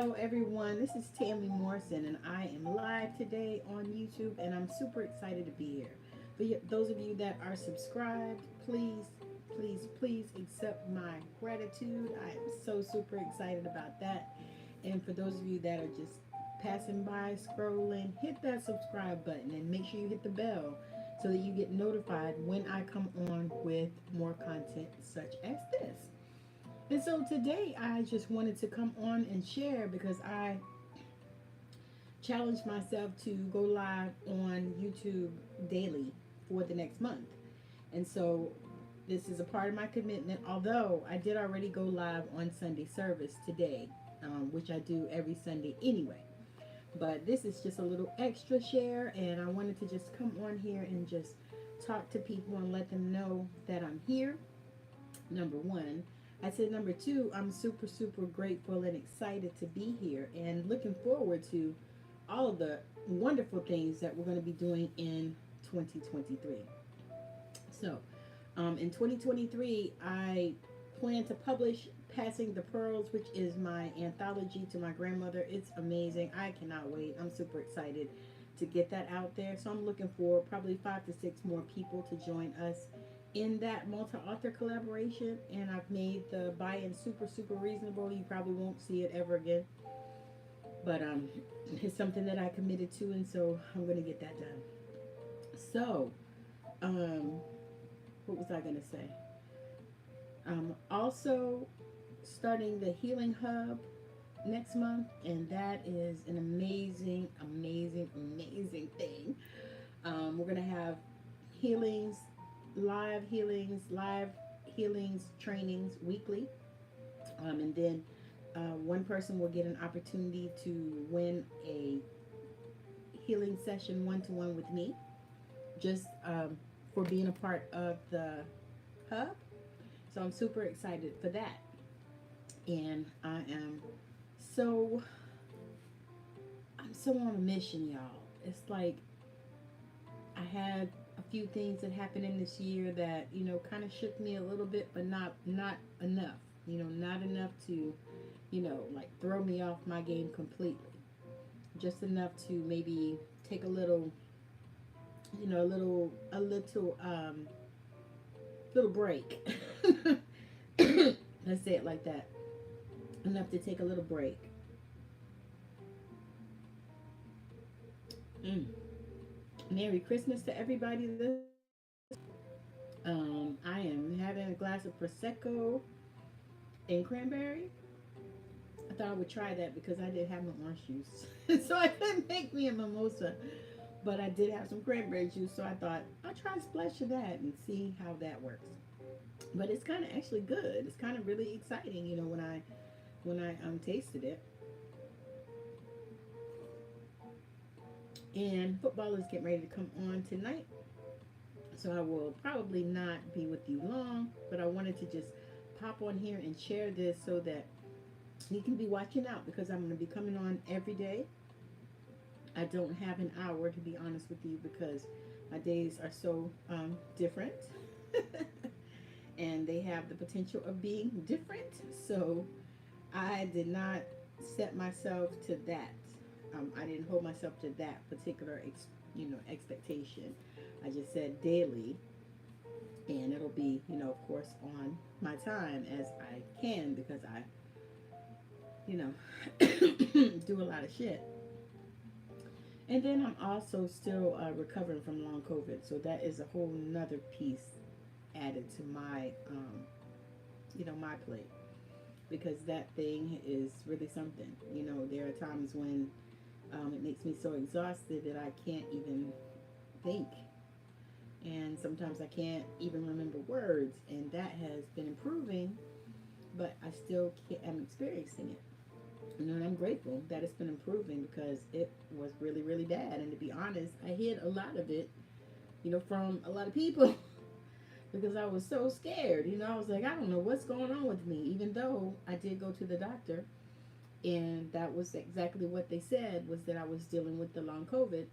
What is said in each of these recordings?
Hello everyone, this is Tammy Morrison and I am live today on YouTube and I'm super excited to be here. For those of you that are subscribed, please, please, please accept my gratitude. I am so super excited about that. And for those of you that are just passing by, scrolling, hit that subscribe button and make sure you hit the bell so that you get notified when I come on with more content such as this. And so today I just wanted to come on and share because I challenged myself to go live on YouTube daily for the next month. And so this is a part of my commitment, although I did already go live on Sunday service today, which I do every Sunday anyway. But this is just a little extra share, and I wanted to just come on here and just talk to people and let them know that I'm here, number one. I said number two, I'm super, super grateful and excited to be here and looking forward to all of the wonderful things that we're going to be doing in 2023. So, in 2023, I plan to publish Passing the Pearls, which is my anthology to my grandmother. It's amazing. I cannot wait. I'm super excited to get that out there. So I'm looking for probably 5 to 6 more people to join us in that multi-author collaboration, and I've made the buy-in super, super reasonable. You probably won't see it ever again, but it's something that I committed to, and so I'm going to get that done. So, what was I going to say? Also starting the Healing Hub next month, and that is an amazing, amazing, amazing thing. We're going to have live healings trainings weekly, and then one person will get an opportunity to win a healing session one-to-one with me, just for being a part of the hub. So I'm super excited for that, and I'm so on a mission, y'all. It's like I had a few things that happened in this year that, you know, kind of shook me a little bit, but not enough, you know, not enough to, you know, like throw me off my game completely. Just enough to maybe take a little, you know, a little break. Let's say it like that. Enough to take a little break. Merry Christmas to everybody. I am having a glass of Prosecco and cranberry. I thought I would try that because I did have no orange juice. So I couldn't make me a mimosa. But I did have some cranberry juice, so I thought I'll try a splash of that and see how that works. But it's kind of actually good. It's kind of really exciting, you know, when I tasted it. And football is getting ready to come on tonight, so I will probably not be with you long, but I wanted to just pop on here and share this so that you can be watching out, because I'm going to be coming on every day. I don't have an hour, to be honest with you, because my days are so different and they have the potential of being different, so I did not set myself to that. I didn't hold myself to that particular, expectation. I just said daily, and it'll be, you know, of course, on my time as I can, because I, you know, do a lot of shit. And then I'm also still recovering from long COVID, so that is a whole nother piece added to my, my plate, because that thing is really something. You know, there are times when it makes me so exhausted that I can't even think. And sometimes I can't even remember words. And that has been improving, but I still am experiencing it. You know, and I'm grateful that it's been improving, because it was really, really bad. And to be honest, I hid a lot of it, you know, from a lot of people because I was so scared. You know, I was like, I don't know what's going on with me, even though I did go to the doctor. And that was exactly what they said, was that I was dealing with the long COVID.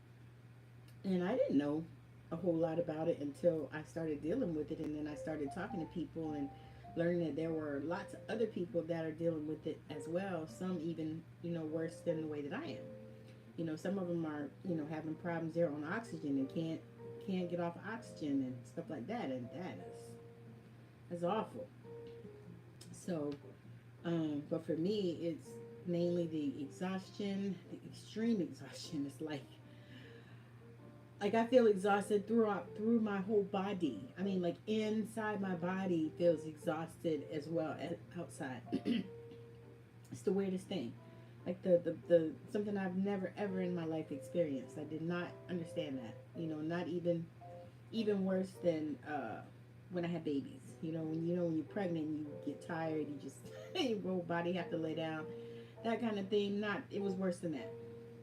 And I didn't know a whole lot about it until I started dealing with it. And then I started talking to people, and learning that there were lots of other people that are dealing with it as well. Some even, worse than the way that I am. Some of them are, having problems there on oxygen and can't get off oxygen and stuff like that. And that's awful. So, but for me, it's mainly the exhaustion, the extreme exhaustion. It's like I feel exhausted through my whole body. I mean, like inside my body feels exhausted as well as outside. It's the weirdest thing. Like the something I've never ever in my life experienced. I did not understand that. Not even worse than when I had babies. When you're pregnant, you get tired. You just your whole body have to lay down. That kind of thing. It was worse than that.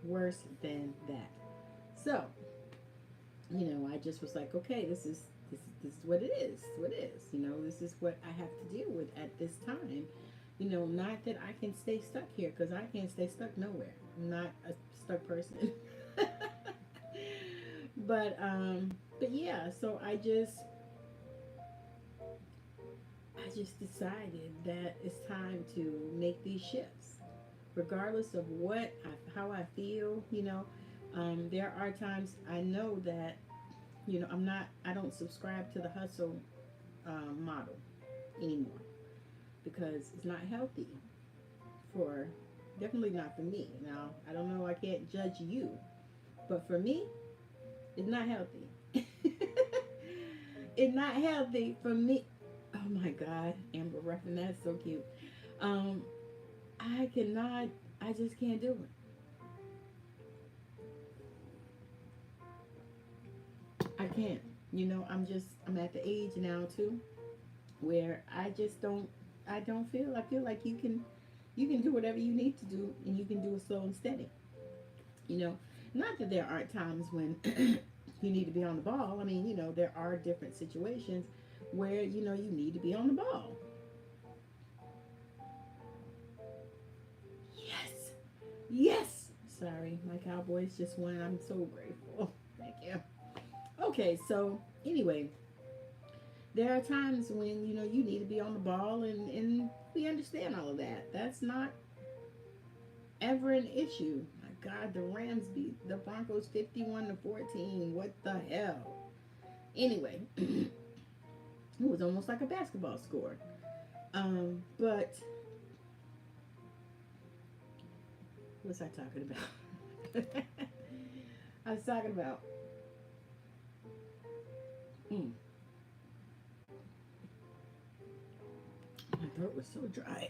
Worse than that. So, I just was like, okay, this is what it is. This is what it is. This is what I have to deal with at this time. Not that I can stay stuck here, because I can't stay stuck nowhere. I'm not a stuck person. but yeah, so I just decided that it's time to make these shifts, regardless of how I feel. There are times I know that, I don't subscribe to the hustle model anymore, because it's not healthy definitely not for me. Now, I don't know, I can't judge you, but for me, it's not healthy. It's not healthy for me. Oh my God, Amber Ruffin, that's so cute. I just can't do it. I can't. I'm at the age now too, where I feel like you can do whatever you need to do, and you can do it slow and steady. Not that there aren't times when you need to be on the ball. I mean, there are different situations where, you need to be on the ball. Yes. Yes. Sorry, my Cowboys just won. I'm so grateful. Thank you. Okay, so anyway, there are times when, you need to be on the ball, and we understand all of that. That's not ever an issue. My God, the Rams beat the Broncos 51-14. What the hell? Anyway, it was almost like a basketball score. But what was I talking about? I was talking about my throat was so dry.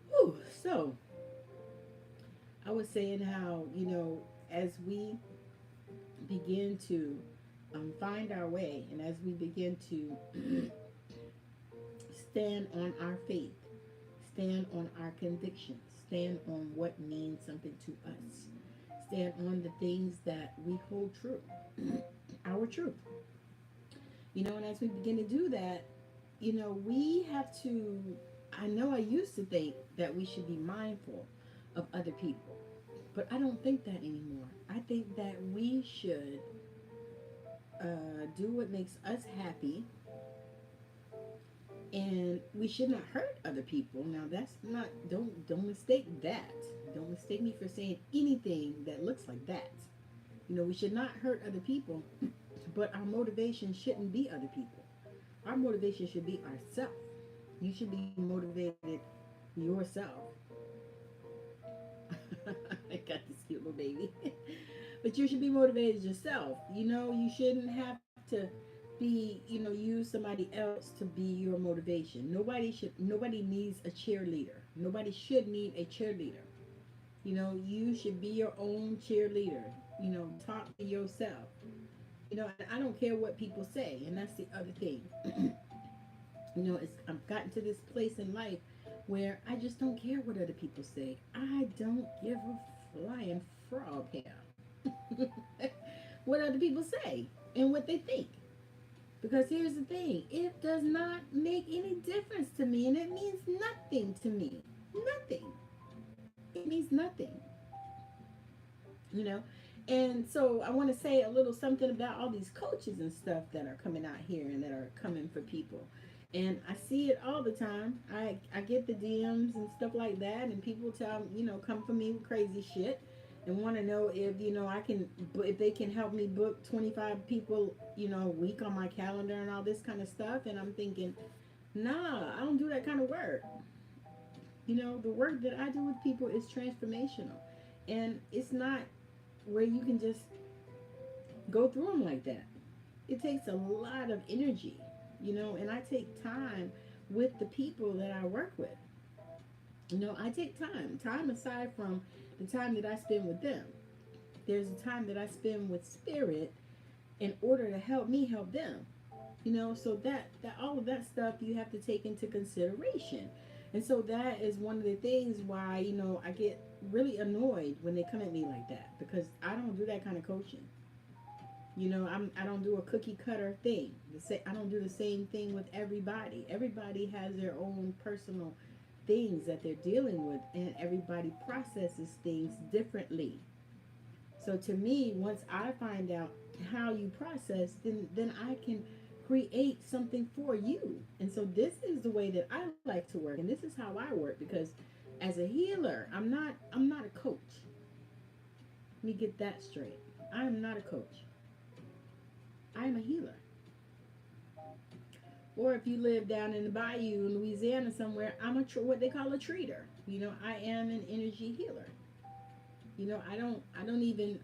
Whew, so I was saying how, as we begin to find our way, and as we begin to stand on our faith, stand on our convictions, stand on what means something to us, stand on the things that we hold true, our truth. And as we begin to do that, we have to, I know I used to think that we should be mindful of other people, but I don't think that anymore. I think that we should do what makes us happy, and we should not hurt other people. Now, that's not, don't mistake that. Don't mistake me for saying anything that looks like that. We should not hurt other people, but our motivation shouldn't be other people. Our motivation should be ourselves. You should be motivated yourself. I got this cute little baby. But you should be motivated yourself. You shouldn't have to be, use somebody else to be your motivation. Nobody needs a cheerleader. Nobody should need a cheerleader. You should be your own cheerleader. Talk to yourself. And I don't care what people say. And that's the other thing. I've gotten to this place in life where I just don't care what other people say. I don't give a flying frog hair what other people say and what they think. Because here's the thing, it does not make any difference to me, and it means nothing to me. Nothing. It means nothing. And so I want to say a little something about all these coaches and stuff that are coming out here and that are coming for people. And I see it all the time. I get the DMs and stuff like that, and people tell, come for me with crazy shit and want to know if, I can, if they can help me book 25 people, a week on my calendar and all this kind of stuff. And I'm thinking, nah, I don't do that kind of work. The work that I do with people is transformational. And it's not where you can just go through them like that. It takes a lot of energy, and I take time with the people that I work with. I take time aside from the time that I spend with them. There's a time that I spend with spirit in order to help me help them. So that all of that stuff you have to take into consideration. And so that is one of the things why, I get really annoyed when they come at me like that, because I don't do that kind of coaching. I don't do a cookie cutter thing. I don't do the same thing with everybody. Everybody has their own personal things that they're dealing with, and everybody processes things differently. So to me, once I find out how you process, then I can create something for you. And so this is the way that I like to work, and this is how I work, because as a healer, I'm not a coach. Let me get that straight. I am not a coach. I am a healer. Or if you live down in the bayou in Louisiana somewhere, I'm what they call a treater. I am an energy healer. I don't even,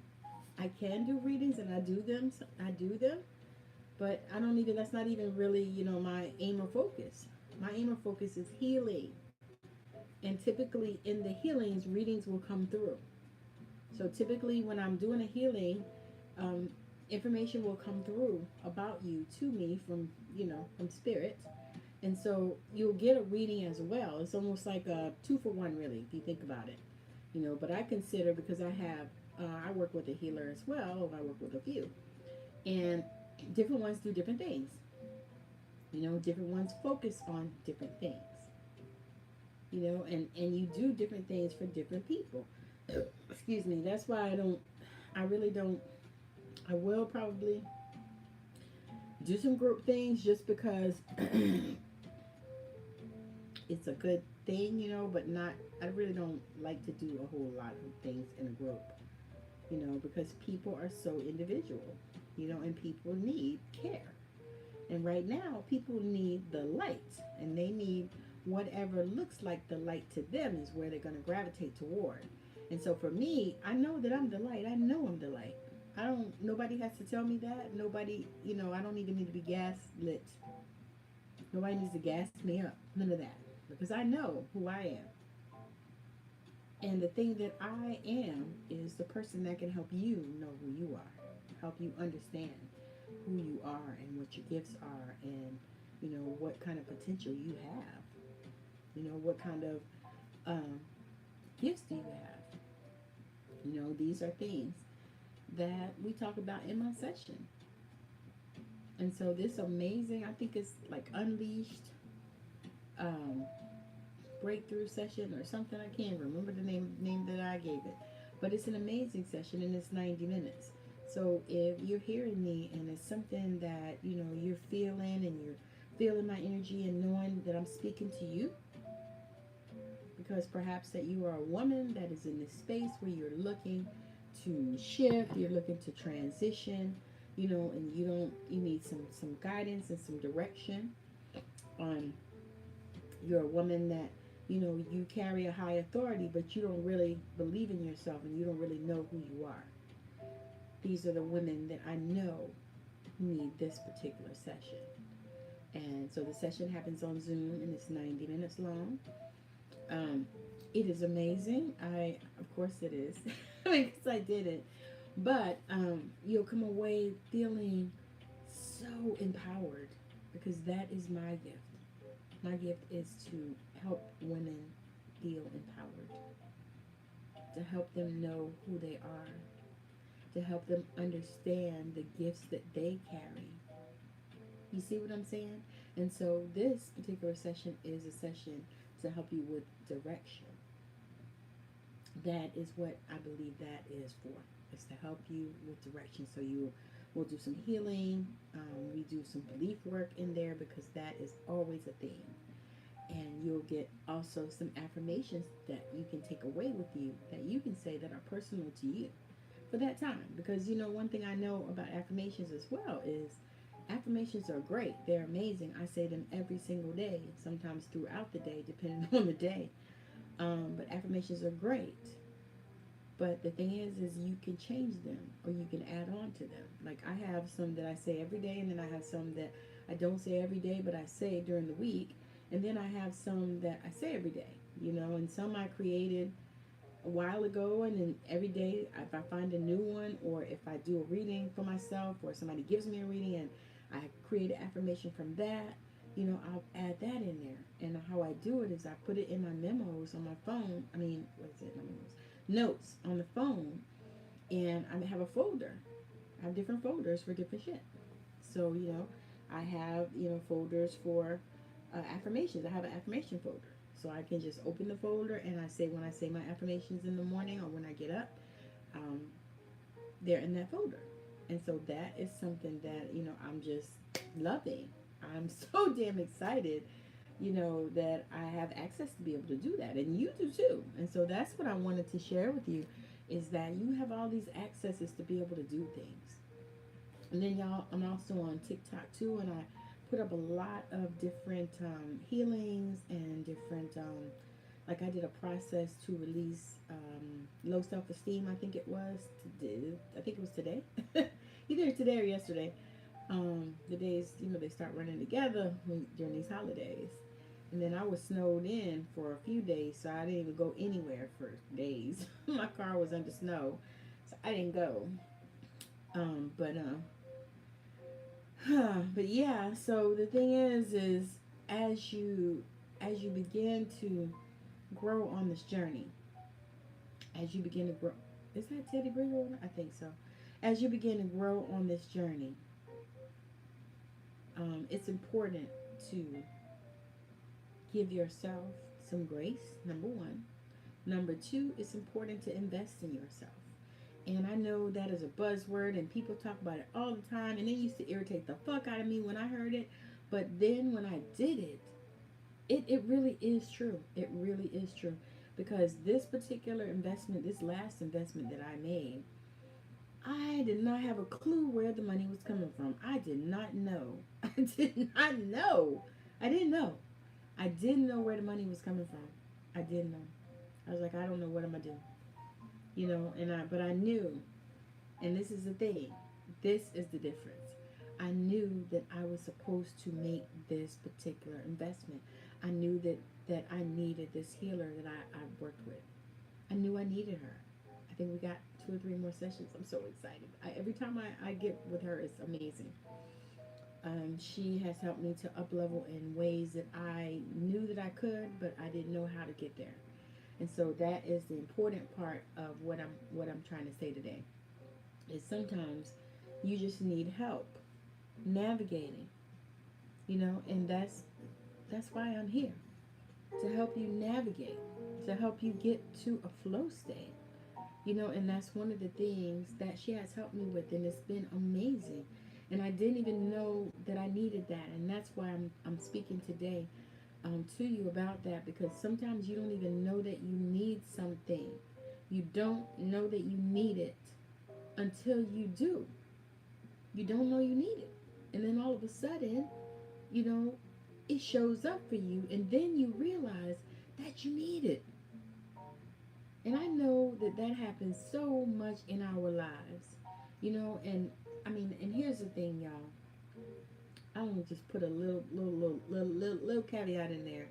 I can do readings and I do them. But I don't even, that's not even really, my aim or focus. My aim or focus is healing. And typically in the healings, readings will come through. So typically when I'm doing a healing, information will come through about you to me from spirit. And so you'll get a reading as well. It's almost like a 2-for-1 really, if you think about it. But I consider, because I work with a healer as well, I work with a few. And different ones do different things. Different ones focus on different things. And you do different things for different people. Excuse me. That's why I really don't, I will probably do some group things just because it's a good thing, but not, I really don't like to do a whole lot of things in a group, because people are so individual, and people need care. And right now, people need the light, and they need whatever looks like the light to them is where they're going to gravitate toward. And so for me, I know that I'm the light. I know I'm the light. Nobody has to tell me that. Nobody, I don't need to be gaslit. Nobody needs to gas me up. None of that. Because I know who I am. And the thing that I am is the person that can help you know who you are. Help you understand who you are and what your gifts are, and, what kind of potential you have. What kind of gifts do you have? These are things that we talk about in my session. And so this amazing, I think it's like Unleashed breakthrough session or something. I can't remember the name that I gave it. But it's an amazing session, and it's 90 minutes. So if you're hearing me and it's something that, you're feeling, and you're feeling my energy and knowing that I'm speaking to you, because perhaps that you are a woman that is in this space where you're looking to shift, you're looking to transition, and you need some guidance and some direction. You're a woman that, you carry a high authority, but you don't really believe in yourself, and you don't really know who you are. These are the women that I know need this particular session. And so the session happens on Zoom, and it's 90 minutes long. It is amazing. Of course it is, because I did it. But you'll come away feeling so empowered, because that is my gift. My gift is to help women feel empowered, to help them know who they are, to help them understand the gifts that they carry. You see what I'm saying? And so this particular session is a session to help you with direction. That is what I believe that is for. It's to help you with direction. So we'll do some healing. We do some belief work in there because that is always a thing. And you'll get also some affirmations that you can take away with you that you can say that are personal to you for that time. Because one thing I know about affirmations as well is affirmations are great. They're amazing. I say them every single day, sometimes throughout the day, depending on the day. But affirmations are great. But the thing is you can change them or you can add on to them. Like I have some that I say every day, and then I have some that I don't say every day, but I say during the week. And then I have some that I say every day, and some I created a while ago, and then every day if I find a new one, or if I do a reading for myself or somebody gives me a reading and I create an affirmation from that, I'll add that in there. And how I do it is I put it in my memos on my phone. What is it? Memos. Notes on the phone, and I have a folder. I have different folders for different shit. So, I have, folders for affirmations. I have an affirmation folder. So I can just open the folder and when I say my affirmations in the morning or when I get up, they're in that folder. And so that is something that, I'm just loving. I'm so damn excited, that I have access to be able to do that. And you do too. And so that's what I wanted to share with you, is that you have all these accesses to be able to do things. And then y'all, I'm also on TikTok too, and I put up a lot of different healings and different, like I did a process to release low self-esteem, I think it was today. Either today or yesterday. The days, they start running together during these holidays. And then I was snowed in for a few days, so I didn't even go anywhere for days. My car was under snow, so I didn't go. But yeah, so the thing is as you begin to grow on this journey, as you begin to grow, is that Teddy Bridgewater? I think so. As you begin to grow on this journey, it's important to give yourself some grace, number one. Number two, it's important to invest in yourself. And I know that is a buzzword and people talk about it all the time, and it used to irritate the fuck out of me when I heard it. But then when I did it, it really is true. It really is true. Because this particular investment, this last investment that I made, I did not have a clue where the money was coming from. I did not know. I did not know. I didn't know. I didn't know where the money was coming from. I didn't know. I was like, I don't know what I'm going to do. But I knew, and this is the thing, this is the difference. I knew that I was supposed to make this particular investment. I knew that I needed this healer that I worked with. I knew I needed her. I think we got 2 or 3 more sessions. I'm so excited. Every time I get with her, it's amazing. She has helped me to up level in ways that I knew that I could, but I didn't know how to get there. And so that is the important part of what I'm trying to say today. Is sometimes you just need help navigating, and that's why I'm here, to help you navigate, to help you get to a flow state, and that's one of the things that she has helped me with, and it's been amazing. And I didn't even know that I needed that, and that's why I'm speaking today to you about that, because sometimes you don't even know that you need something. You don't know that you need it until you do. You don't know you need it. And then all of a sudden, it shows up for you, and then you realize that you need it. And I know that happens so much in our lives, and here's the thing, y'all. I want to just put a little caveat in there.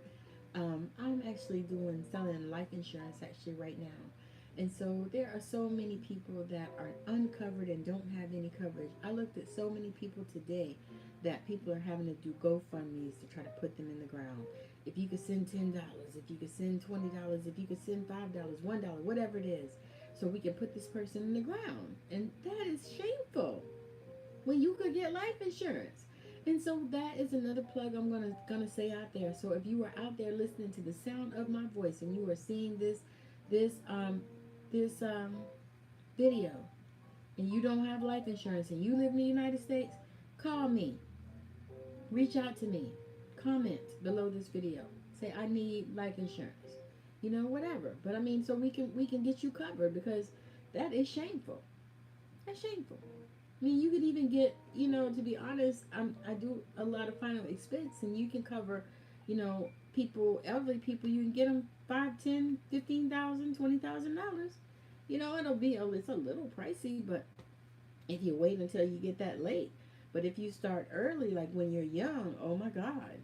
I'm actually selling life insurance actually right now. And so there are so many people that are uncovered and don't have any coverage. I looked at so many people today that people are having to do GoFundMes to try to put them in the ground. If you could send $10, if you could send $20, if you could send $5, $1, whatever it is, so we can put this person in the ground. And that is shameful when you could get life insurance. And so that is another plug I'm gonna say out there. So if you are out there listening to the sound of my voice and you are seeing this video, and you don't have life insurance and you live in the United States, call me. Reach out to me. Comment below this video. Say I need life insurance. You know, whatever. But I mean, so we can get you covered, because that is shameful. That's shameful. I mean, you could even get, to be honest, I do a lot of final expense, and you can cover, people, elderly people. You can get them $5, $10, $15,000, $20,000. It's a little pricey, but if you wait until you get that late. But if you start early, like when you're young, oh my God,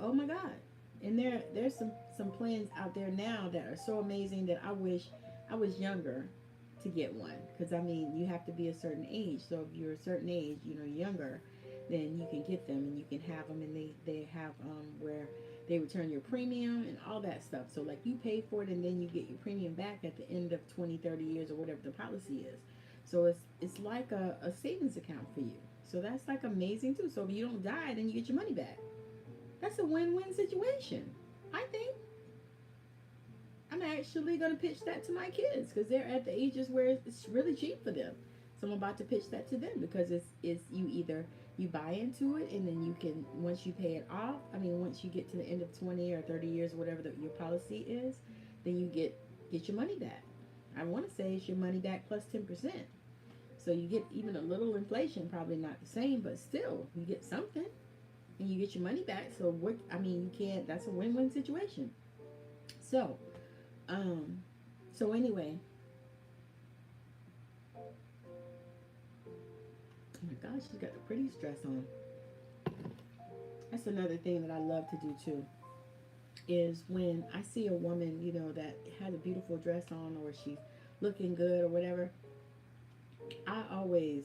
oh my God. And there's some plans out there now that are so amazing that I wish I was younger to get one, because I mean, you have to be a certain age. So if you're a certain age, younger, then you can get them and you can have them, and they have where they return your premium and all that stuff. So like, you pay for it and then you get your premium back at the end of 20, 30 years or whatever the policy is. So it's like a savings account for you. So that's like amazing too. So if you don't die, then you get your money back. That's a win-win situation, I think. I'm actually going to pitch that to my kids, because they're at the ages where it's really cheap for them. So I'm about to pitch that to them, because it's you either you buy into it, and then you can, once you pay it off, once you get to the end of 20 or 30 years, whatever your policy is, then you get your money back. I want to say it's your money back plus 10%. So you get even a little inflation, probably not the same, but still, you get something, and you get your money back. So you can't, that's a win-win situation. So, anyway, oh my gosh, she's got the prettiest dress on. That's another thing that I love to do too, is when I see a woman, that has a beautiful dress on, or she's looking good or whatever, I always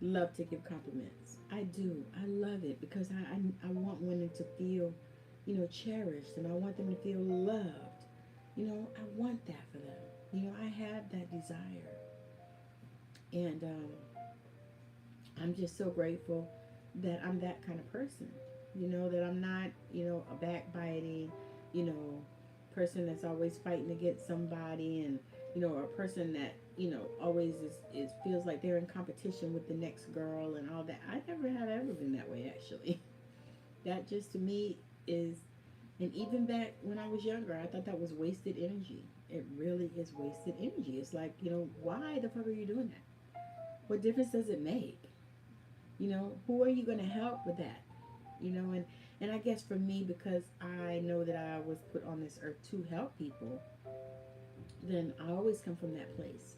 love to give compliments. I do. I love it, because I want women to feel, cherished, and I want them to feel loved. I want that for them. I have that desire. And I'm just so grateful that I'm that kind of person. That I'm not, a backbiting, person that's always fighting against somebody, and, a person that, always is feels like they're in competition with the next girl and all that. I never have ever been that way, actually. That just, to me, is, and even back when I was younger, I thought that was wasted energy. It really is wasted energy. It's like, why the fuck are you doing that? What difference does it make? Who are you going to help with that? And I guess for me, because I know that I was put on this earth to help people, then I always come from that place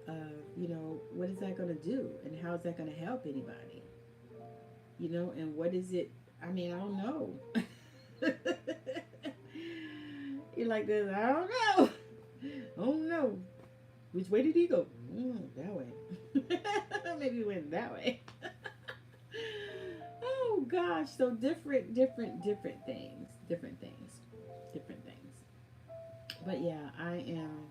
of, what is that going to do? And how is that going to help anybody? And what is it? I don't know. You're like this, I don't know. Oh no. Which way did he go? That way. Maybe he went that way. Oh gosh. So different things. Different things. But yeah, I am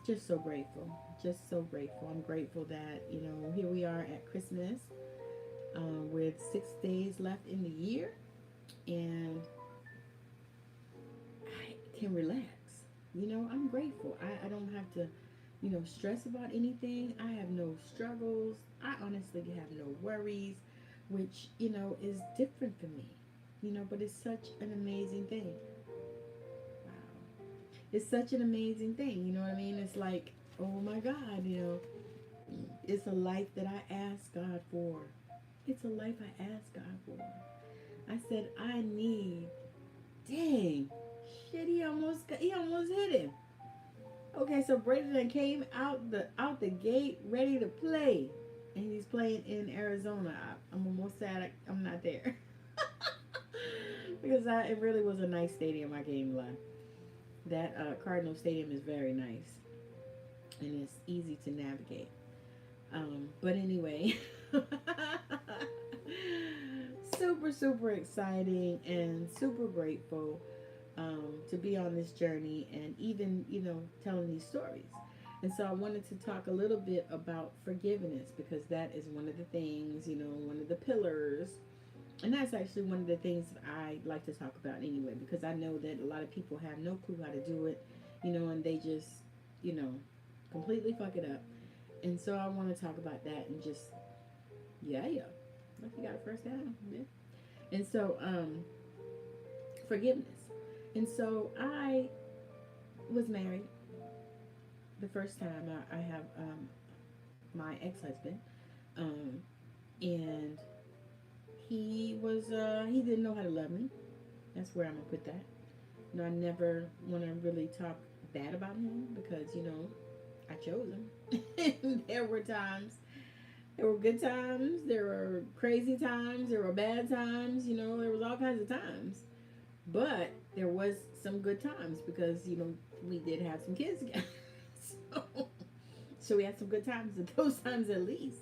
just so grateful. I'm grateful that, here we are at Christmas, with 6 days left in the year, and I can relax. I'm grateful. I don't have to, stress about anything. I have no struggles. I honestly have no worries, which, is different for me, but it's such an amazing thing. Wow. It's such an amazing thing. You know what I mean? It's like, oh my God, it's a life that I asked God for. It's a life I asked God for. I said, I need, dang, shit, he almost hit him. Okay, so Braden came out the gate ready to play, and he's playing in Arizona. I'm almost sad I'm not there. Because it really was a nice stadium, I can't even lie. That Cardinal Stadium is very nice, and it's easy to navigate. But anyway, super exciting and super grateful to be on this journey, and even, telling these stories. And so I wanted to talk a little bit about forgiveness, because that is one of the things, one of the pillars. And that's actually one of the things that I like to talk about anyway, because I know that a lot of people have no clue how to do it, and they just, completely fuck it up. And so I want to talk about that and just, yeah. Like you got a first down. Yeah. And so, forgiveness. And so I was married the first time I have my ex-husband. Um, and he didn't know how to love me. That's where I'm gonna put that. I never want to really talk bad about him because, I chose him. And there were times, there were good times, there were crazy times, there were bad times, there was all kinds of times. But there was some good times because, we did have some kids together. so, so we had some good times at those times at least.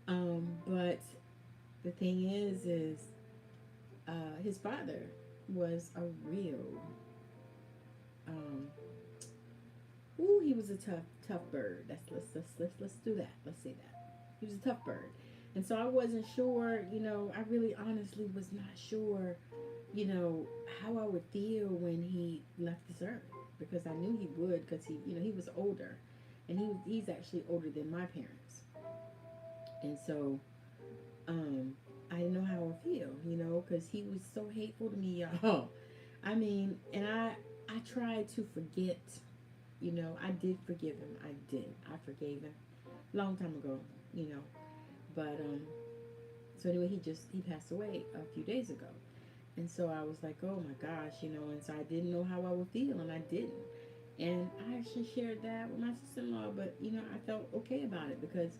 But the thing is his father was a real, he was a tough bird. Let's do that. Let's say that he was a tough bird, and so I wasn't sure. I really honestly was not sure, how I would feel when he left this earth, because I knew he would, because he was older, and he's actually older than my parents, and so I didn't know how I would feel, because he was so hateful to me, y'all. I mean, and I tried to forget. I did forgive him. I forgave him long time ago, But so anyway, he passed away a few days ago. And so I was like, oh my gosh, and so I didn't know how I would feel, and I didn't. And I actually shared that with my sister-in-law, but I felt okay about it because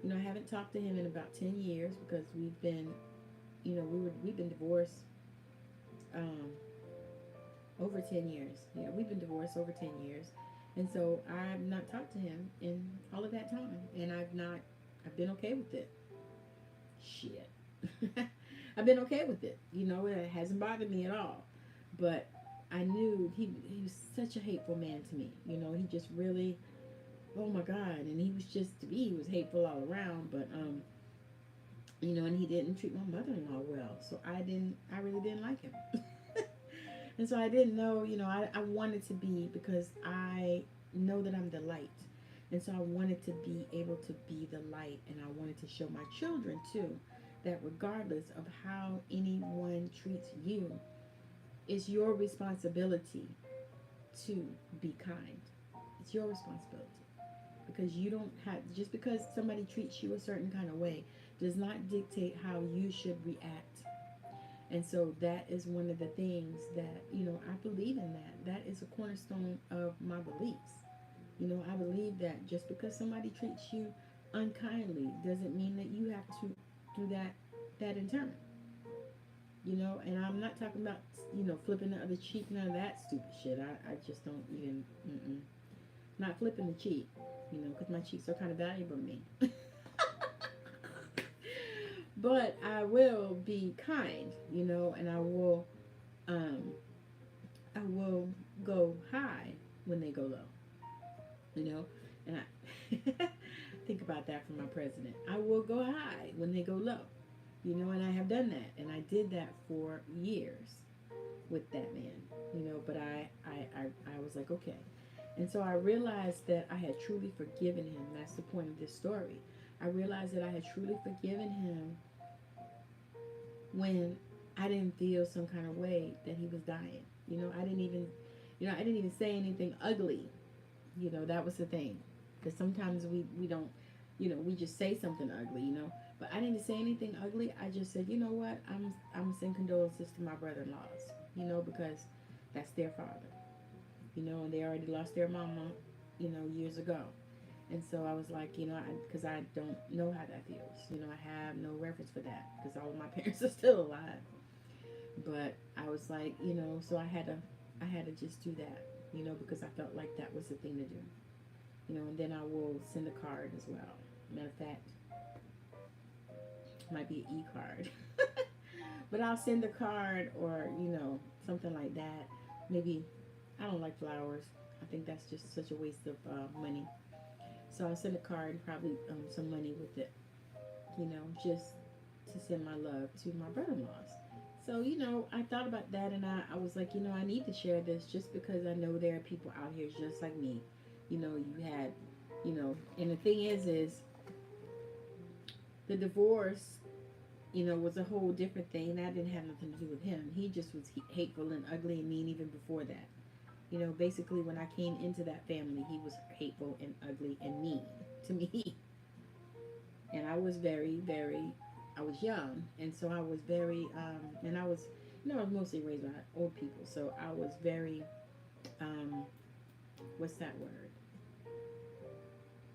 I haven't talked to him in about 10 years because we've been we've been divorced over 10 years. Yeah, we've been divorced over 10 years. And so I've not talked to him in all of that time. And I've been okay with it. Shit. I've been okay with it. It hasn't bothered me at all. But I knew he was such a hateful man to me. He just really, oh my God. And he was just, to me, he was hateful all around. But, and he didn't treat my mother-in-law well. So I really didn't like him. And so I didn't know, I wanted to be, because I know that I'm the light. And so I wanted to be able to be the light. And I wanted to show my children, too, that regardless of how anyone treats you, it's your responsibility to be kind. It's your responsibility. Because you don't have, just because somebody treats you a certain kind of way, does not dictate how you should react. And so that is one of the things that, I believe in that. That is a cornerstone of my beliefs. I believe that just because somebody treats you unkindly doesn't mean that you have to do that in turn. And I'm not talking about, flipping the other cheek, none of that stupid shit. I just don't even, not flipping the cheek, because my cheeks are kind of valuable to me. But I will be kind, and I will go high when they go low, and I think about that from my president. I will go high when they go low, and I have done that, and I did that for years with that man, but I was like, okay. And so I realized that I had truly forgiven him. That's the point of this story. I realized that I had truly forgiven him when I didn't feel some kind of way that he was dying. I didn't even say anything ugly. That was the thing. Because sometimes we don't, we just say something ugly, But I didn't say anything ugly. I just said, you know what, I'm sending condolences to my brother-in-laws, because that's their father. And they already lost their mama, years ago. And so I was like, because I don't know how that feels. I have no reference for that because all of my parents are still alive. But I was like, so I had to just do that, because I felt like that was the thing to do. And then I will send a card as well. Matter of fact, might be an e-card. But I'll send a card or, something like that. Maybe, I don't like flowers. I think that's just such a waste of money. So I'll send a card and probably some money with it, just to send my love to my brother-in-laws. So, I thought about that, and I was like, I need to share this just because I know there are people out here just like me. You had, you know. And the thing is the divorce, you know, was a whole different thing. That didn't have nothing to do with him. He just was hateful and ugly and mean even before that. You know, basically when I came into that family, he was hateful and ugly and mean to me. And I was I was young, and so I was and I was, you know, I was mostly raised by old people, so I was very, um, what's that word?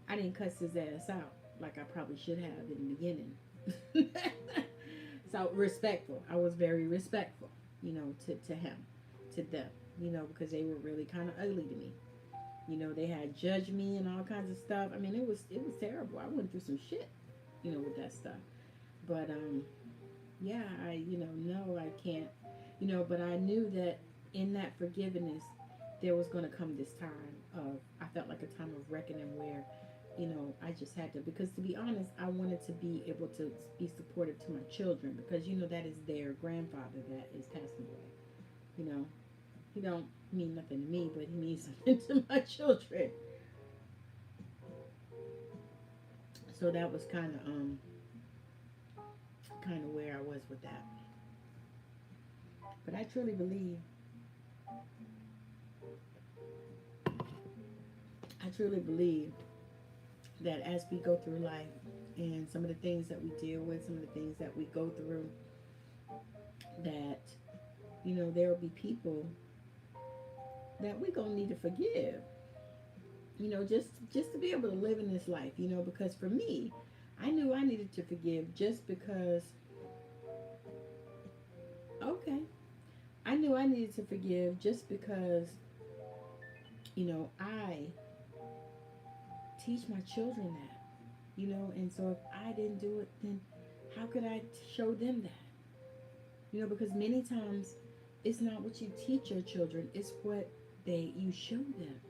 I didn't cuss his ass out like I probably should have in the beginning. So respectful. I was very respectful, you know, to him, to them, you know, because they were really kind of ugly to me. You know, they had judged me and all kinds of stuff. I mean, it was terrible. I went through some shit, you know, with that stuff. But yeah, I, you know, no, I can't, you know, but I knew that in that forgiveness, there was going to come this time of, I felt like a time of reckoning where, you know, I just had to, because to be honest, I wanted to be able to be supportive to my children, because, you know, that is their grandfather that is passing away. You know, he don't mean nothing to me, but he means something to my children. So that was kind of where I was with that. But I truly believe that as we go through life and some of the things that we deal with, some of the things that we go through, that, you know, there will be people that we're going to need to forgive, you know, just to be able to live in this life, you know, because for me, I knew I needed to forgive just because, okay, I knew I needed to forgive just because, you know, I teach my children that, you know, and so if I didn't do it, then how could I show them that? You know, because many times it's not what you teach your children, it's what you show them.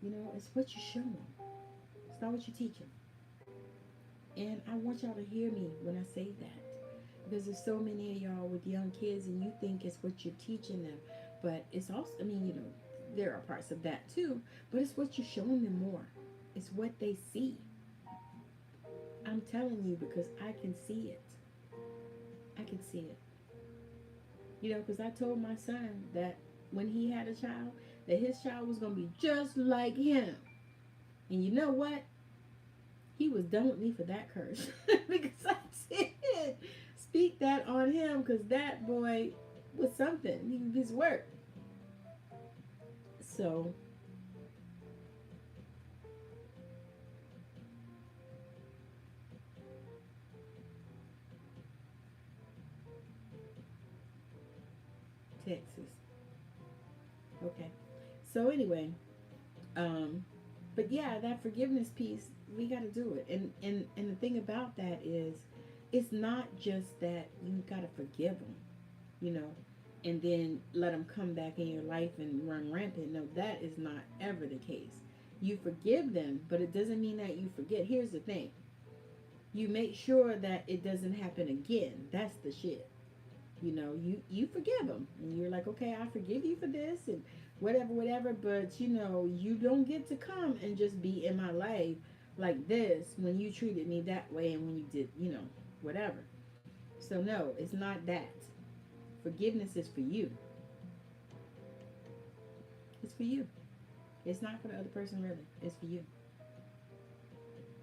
You know, it's what you show them. It's not what you teach them. And I want y'all to hear me when I say that. Because there's so many of y'all with young kids and you think it's what you're teaching them. But it's also, I mean, you know, there are parts of that too. But it's what you're showing them more. It's what they see. I'm telling you because I can see it. I can see it. You know, because I told my son that when he had a child, that his child was going to be just like him. And you know what? He was done with me for that curse. Because I did speak that on him, because that boy was something. He was his work. So, Texas. Okay. So anyway, but yeah, that forgiveness piece, we got to do it. And the thing about that is, it's not just that you got to forgive them, you know, and then let them come back in your life and run rampant. No, that is not ever the case. You forgive them, but it doesn't mean that you forget. Here's the thing. You make sure that it doesn't happen again. That's the shit. You know, you forgive them and you're like, okay, I forgive you for this and whatever, but you know, you don't get to come and just be in my life like this when you treated me that way and when you did, you know, whatever. So no, it's not that. Forgiveness is for you. It's for you. It's not for the other person, really. It's for you.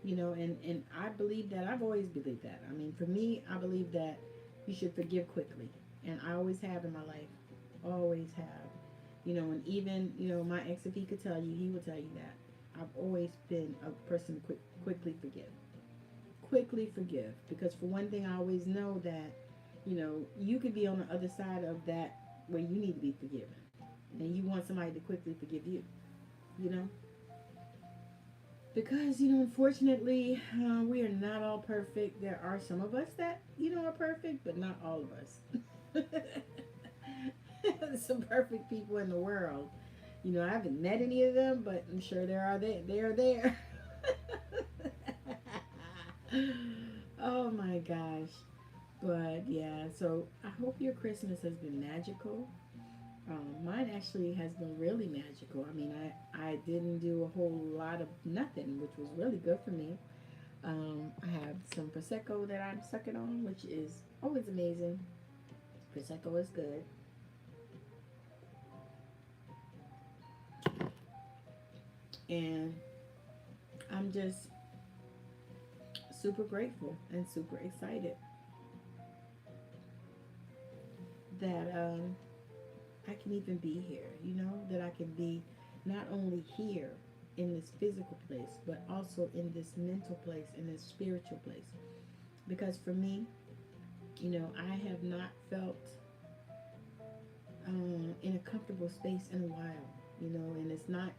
You know, and I believe that. I've always believed that. I mean, for me, I believe that you should forgive quickly. And I always have in my life. Always have. You know, and even, you know, my ex, if he could tell you, he would tell you that. I've always been a person to quickly forgive. Quickly forgive. Because for one thing, I always know that, you know, you could be on the other side of that where you need to be forgiven. And you want somebody to quickly forgive you. You know? Because, you know, unfortunately, we are not all perfect. There are some of us that, you know, are perfect, but not all of us. There's some perfect people in the world. You know, I haven't met any of them, but I'm sure they are there. Oh my gosh. But yeah, so I hope your Christmas has been magical. Mine actually has been really magical. I mean, I didn't do a whole lot of nothing, which was really good for me. I have some Prosecco that I'm sucking on, which is always amazing. Prosecco is good. And I'm just super grateful and super excited that I can even be here, that I can be not only here in this physical place, but also in this mental place, in this spiritual place. Because for me, I have not felt in a comfortable space in a while, and it's not,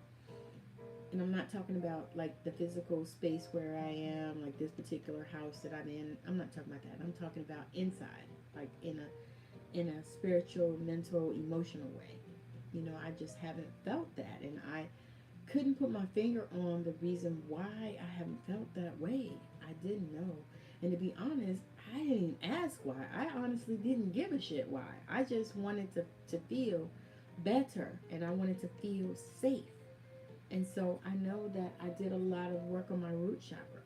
and I'm not talking about like the physical space where I am, like this particular house that I'm in. I'm not talking about that. I'm talking about inside, like in a spiritual, mental, emotional way. I just haven't felt that, and I couldn't put my finger on the reason why I haven't felt that way. I didn't know. And to be honest, I didn't ask why. I honestly didn't give a shit why. I just wanted to feel better, and I wanted to feel safe. And so I know that I did a lot of work on my root chakra.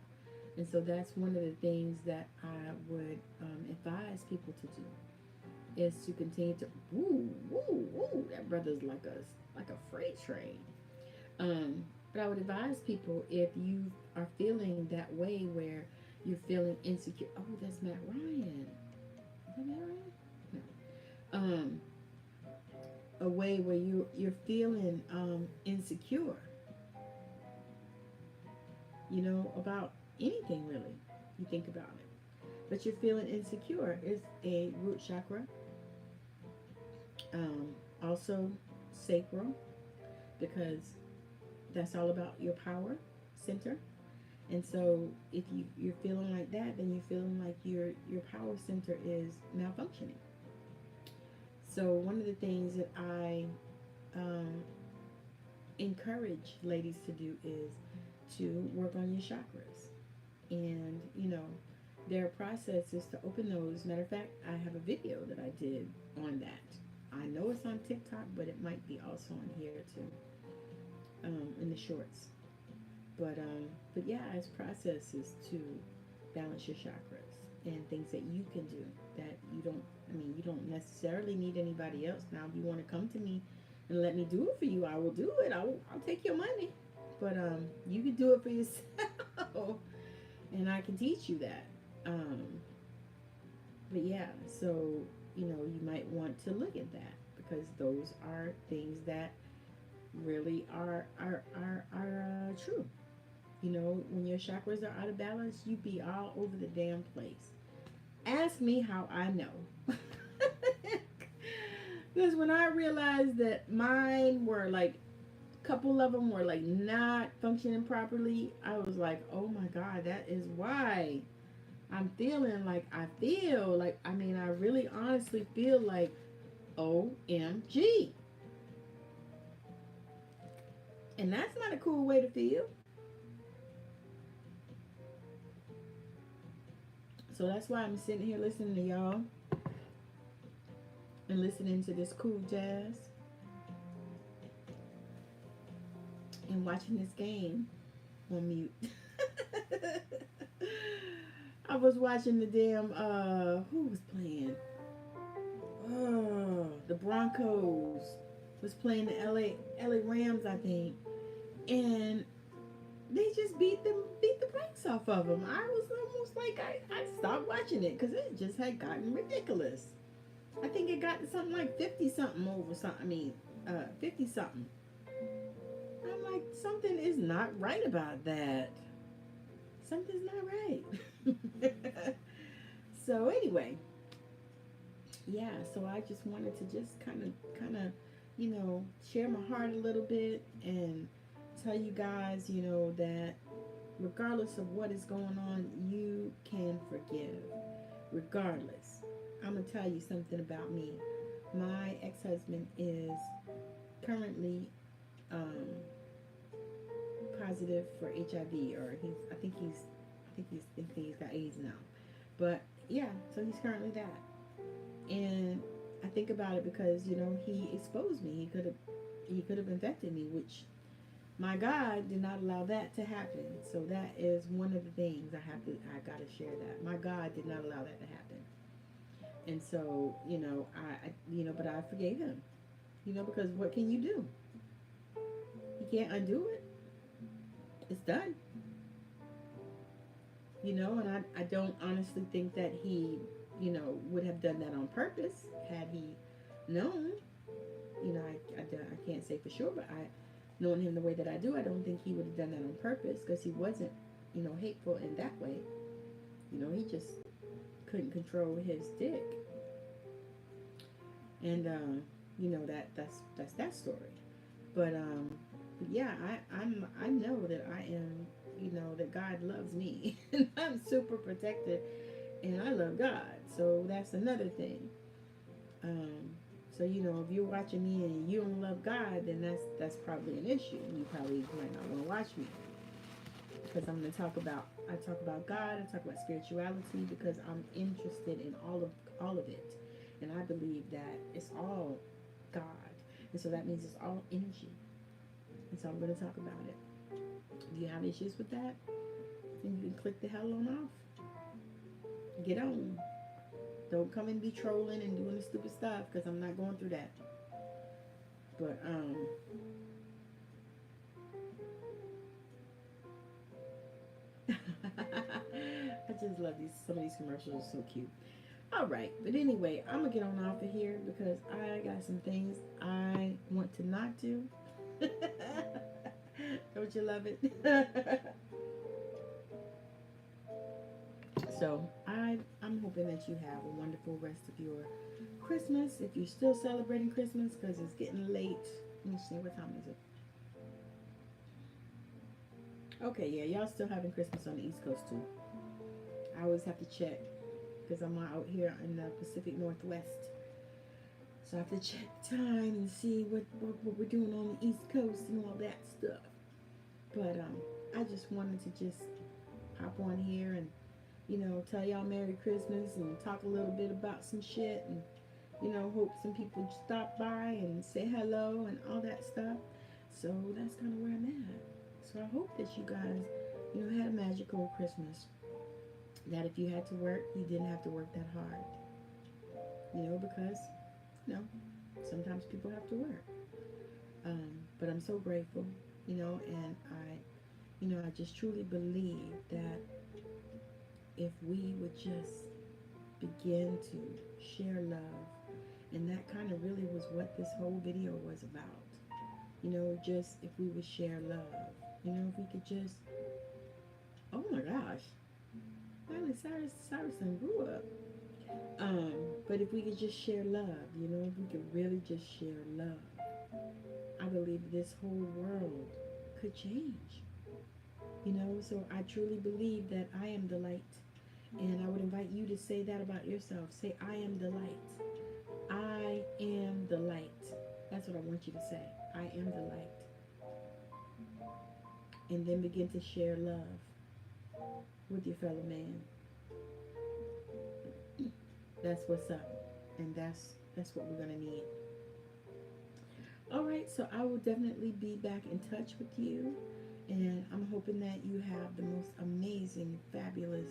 And so that's one of the things that I would advise people to do, is to continue to woo woo woo. That brother's like a freight train. But I would advise people, if you are feeling that way where you're feeling insecure. Oh, that's Matt Ryan. Is that Matt Ryan? No. A way where you're feeling insecure. About anything really. You think about it. But you're feeling insecure is a root chakra. Also sacral, because that's all about your power center. And so if you're feeling like that, then you're feeling like your power center is malfunctioning. So one of the things that I encourage ladies to do is to work on your chakras. And, there are processes to open those. Matter of fact, I have a video that I did on that. I know it's on TikTok, but it might be also on here too, in the shorts. But yeah, it's processes to balance your chakras and things that you can do that you don't necessarily need anybody else. Now, if you want to come to me and let me do it for you, I will do it. I'll take your money. But you can do it for yourself, and I can teach you that. But yeah, so you might want to look at that, because those are things that really are true. When your chakras are out of balance, you be all over the damn place. Ask me how I know. Because when I realized that mine were like, a couple of them were like not functioning properly, I was like, oh my God, that is why I'm feeling like I feel. Like, I really honestly feel like OMG. And that's not a cool way to feel. So that's why I'm sitting here listening to y'all and listening to this cool jazz and watching this game on mute. I was watching the damn who was playing? Oh, the Broncos was playing the LA Rams, I think. And they just beat the brakes off of them. I was almost like I stopped watching it because it just had gotten ridiculous. I think it got to something like 50 something over something. 50 something. I'm like, something is not right about that. Something's not right. So anyway, yeah. So I just wanted to just kind of, share my heart a little bit and tell you guys, that regardless of what is going on, you can forgive. Regardless. I'm going to tell you something about me. My ex-husband is currently positive for HIV, or I think he's got AIDS now. But yeah, so he's currently that. And I think about it because, he exposed me. He could have infected me, which my God did not allow that to happen. So that is one of the things I gotta share that. My God did not allow that to happen. And so, but I forgave him. Because what can you do? You can't undo it. It's done. And I don't honestly think that he, would have done that on purpose had he known. I can't say for sure, but knowing him the way that I do, I don't think he would have done that on purpose, because he wasn't, hateful in that way. He just couldn't control his dick. And, that's that story. But yeah, I know that I am, that God loves me. And I'm super protected, and I love God. So that's another thing. So, if you're watching me and you don't love God, then that's probably an issue. You probably might not want to watch me. Because I talk about God, I talk about spirituality, because I'm interested in all of it. And I believe that it's all God. And so that means it's all energy. And so I'm going to talk about it. If you have issues with that, then you can click the hell on off. Get on. Don't come and be trolling and doing the stupid stuff, because I'm not going through that. But, I just love some of these commercials are so cute. All right, but anyway, I'm gonna get on off of here because I got some things I want to not do. Don't you love it? So I'm hoping that you have a wonderful rest of your Christmas. If you're still celebrating Christmas, because it's getting late. Let me see, what time is it? Okay, yeah, y'all still having Christmas on the East Coast too. I always have to check, because I'm out here in the Pacific Northwest. So I have to check the time and see what we're doing on the East Coast and all that stuff. But I just wanted to just hop on here and, tell y'all Merry Christmas and talk a little bit about some shit, and, hope some people stop by and say hello and all that stuff. So that's kind of where I'm at. So I hope that you guys, had a magical Christmas. That if you had to work, you didn't have to work that hard. Because, sometimes people have to work. But I'm so grateful, and I just truly believe that if we would just begin to share love, and that kind of really was what this whole video was about. Just if we would share love, if we could just, oh my gosh, Miley Cyrus grew up. But if we could just share love, if we could really just share love, I believe this whole world could change. So I truly believe that I am the light. And I would invite you to say that about yourself. Say, I am the light. I am the light. That's what I want you to say. I am the light. And then begin to share love with your fellow man. That's what's up. And that's what we're going to need. All right, so I will definitely be back in touch with you. And I'm hoping that you have the most amazing, fabulous,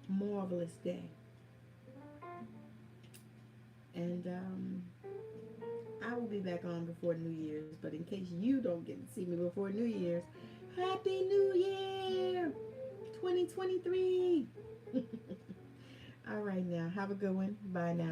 marvelous day. And I will be back on before New Year's. But in case you don't get to see me before New Year's, Happy New Year 2023. All right, now. Have a good one. Bye now.